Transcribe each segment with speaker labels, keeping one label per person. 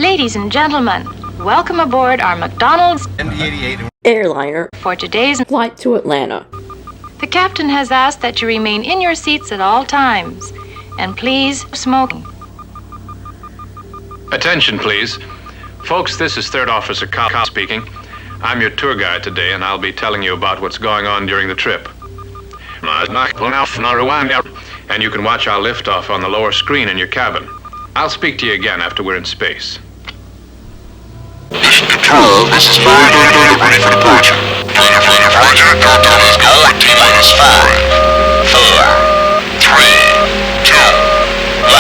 Speaker 1: Ladies and gentlemen, welcome aboard our McDonald's
Speaker 2: MD-88
Speaker 3: airliner
Speaker 1: for today's
Speaker 3: flight to Atlanta.
Speaker 1: The captain has asked that you remain in your seats at all times, and please smoke.
Speaker 4: Attention, please. Folks, this is Third Officer Cobb speaking. I'm your tour guide today, and I'll be telling you about what's going on during the trip. And you can watch our liftoff on the lower screen in your cabin. I'll speak to you again after we're in space.
Speaker 5: Mission Control, this is Boing, ready for departure. Roger, countdown is go at T-minus 5, 4, 3, 2, 1.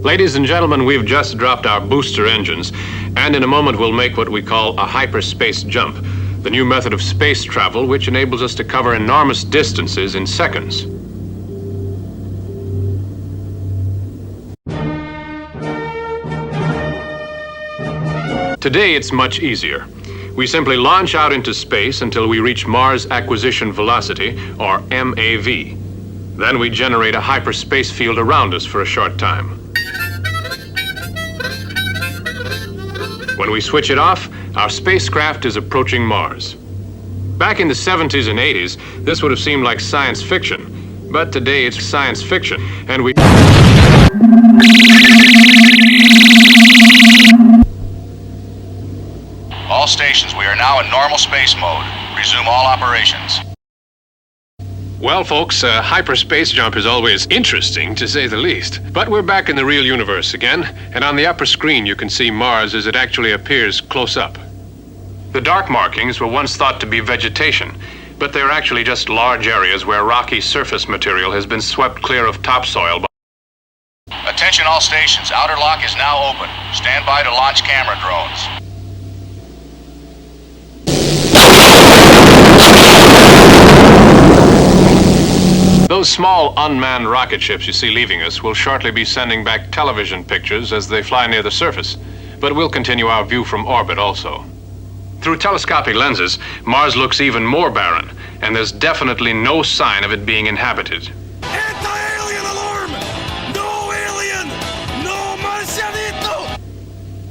Speaker 4: Ladies and gentlemen, we've just dropped our booster engines, and in a moment we'll make what we call a hyperspace jump, the new method of space travel which enables us to cover enormous distances in seconds. Today it's much easier. We simply launch out into space until we reach Mars Acquisition Velocity, or MAV. Then we generate a hyperspace field around us for a short time. When we switch it off, our spacecraft is approaching Mars. Back in the 70s and 80s, this would have seemed like science fiction. But today it's science fiction, and we...
Speaker 5: All stations, we are now in normal space mode. Resume all operations.
Speaker 4: Well, folks, a hyperspace jump is always interesting, to say the least. But we're back in the real universe again, and on the upper screen you can see Mars as it actually appears close up. The dark markings were once thought to be vegetation, but they're actually just large areas where rocky surface material has been swept clear of topsoil.
Speaker 5: Attention all stations, outer lock is now open. Stand by to launch camera drones.
Speaker 4: Those small unmanned rocket ships you see leaving us will shortly be sending back television pictures as they fly near the surface, but we'll continue our view from orbit also. Through telescopic lenses, Mars looks even more barren, and there's definitely no sign of it being inhabited.
Speaker 6: Anti-alien alarm! No alien! No marcianito!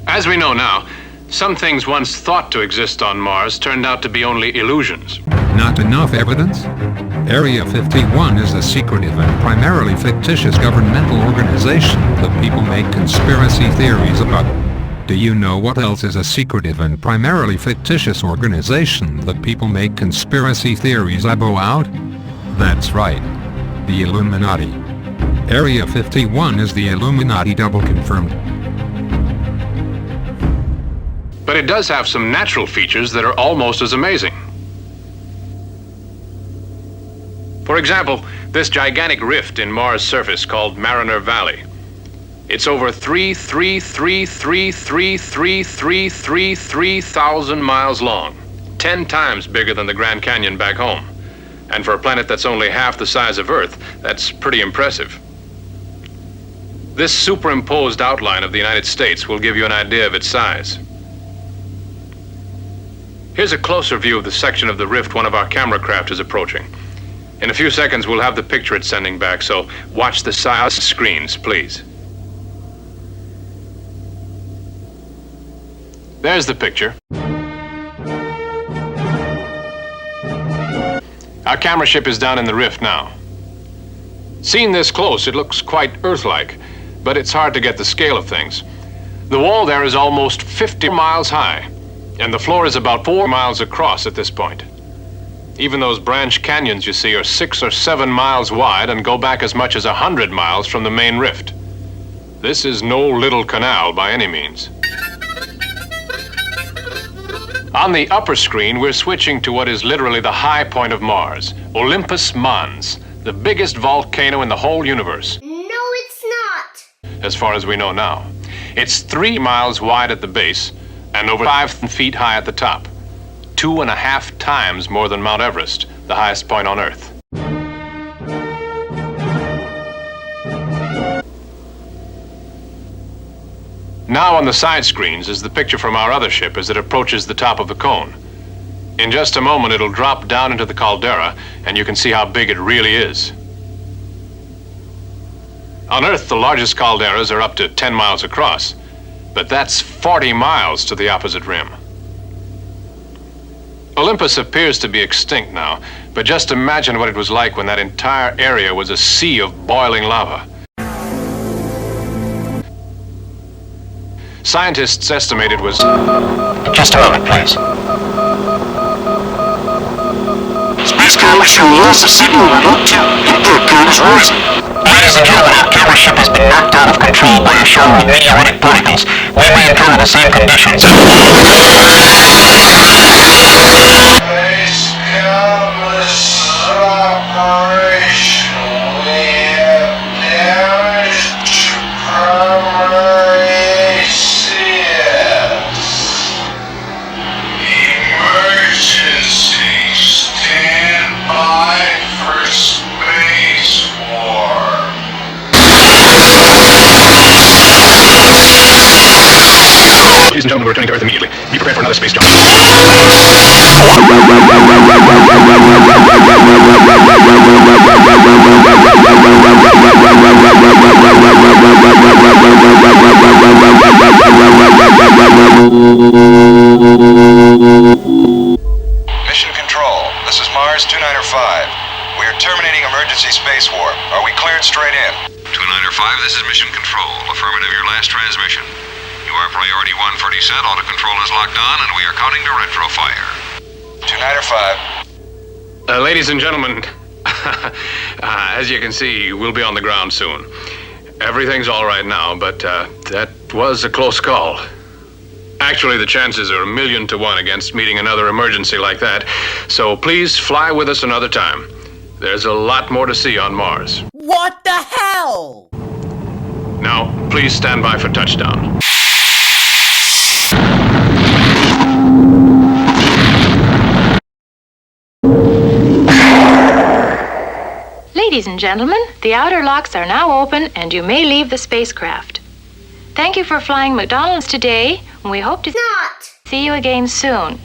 Speaker 4: As we know now, some things once thought to exist on Mars turned out to be only illusions.
Speaker 7: Not enough evidence? Area 51 is a secretive and primarily fictitious governmental organization that people make conspiracy theories about. Do you know what else is a secretive and primarily fictitious organization that people make conspiracy theories about? That's right. The Illuminati. Area 51 is the Illuminati, double confirmed.
Speaker 4: But it does have some natural features that are almost as amazing. For example, this gigantic rift in Mars' surface called Mariner Valley. It's over 3,000 miles long, 10 times bigger than the Grand Canyon back home. And for a planet that's only half the size of Earth, that's pretty impressive. This superimposed outline of the United States will give you an idea of its size. Here's a closer view of the section of the rift one of our camera craft is approaching. In a few seconds, we'll have the picture it's sending back, so watch the size screens, please. There's the picture. Our camera ship is down in the rift now. Seen this close, it looks quite Earth-like, but it's hard to get the scale of things. The wall there is almost 50 miles high, and the floor is about 4 miles across at this point. Even those branch canyons you see are 6 or 7 miles wide and go back as much as 100 miles from the main rift. This is no little canal by any means. On the upper screen, we're switching to what is literally the high point of Mars, Olympus Mons, the biggest volcano in the whole universe.
Speaker 2: No, it's not.
Speaker 4: As far as we know now. It's 3 miles wide at the base and over 5 feet high at the top. 2.5 times more than Mount Everest, the highest point on Earth. Now on the side screens is the picture from our other ship as it approaches the top of the cone. In just a moment, it'll drop down into the caldera, and you can see how big it really is. On Earth, the largest calderas are up to 10 miles across, but that's 40 miles to the opposite rim. Olympus appears to be extinct now, but just imagine what it was like when that entire area was a sea of boiling lava. Scientists estimate it was...
Speaker 5: Just a moment, please. Space Commission lost the signal on Route 2. Impact current is rising. Ladies and gentlemen, our camera ship has been knocked out of control by a shower of radioactive particles. We may encounter the same conditions.
Speaker 6: Space Commission operation. We have damage to primary CS. Emergency. Stand by for space war.
Speaker 4: Ladies and gentlemen, we're returning to Earth immediately. Be prepared for another space jump.
Speaker 3: Mission Control, this is Mars 295. We are terminating emergency space warp. Are we cleared straight in?
Speaker 8: 295, this is Mission Control. Affirmative, your last transmission. You are priority 1 for descent. Auto control is locked on, and we are counting to retrofire.
Speaker 3: 295.
Speaker 4: Ladies and gentlemen, as you can see, we'll be on the ground soon. Everything's all right now, but that was a close call. Actually, the chances are 1,000,000 to 1 against meeting another emergency like that, so please fly with us another time. There's a lot more to see on Mars.
Speaker 9: What the hell?
Speaker 4: Now, please stand by for touchdown.
Speaker 1: Ladies and gentlemen, the outer locks are now open and you may leave the spacecraft. Thank you for flying McDonald's today, and we hope to
Speaker 2: Not.
Speaker 1: see you again soon.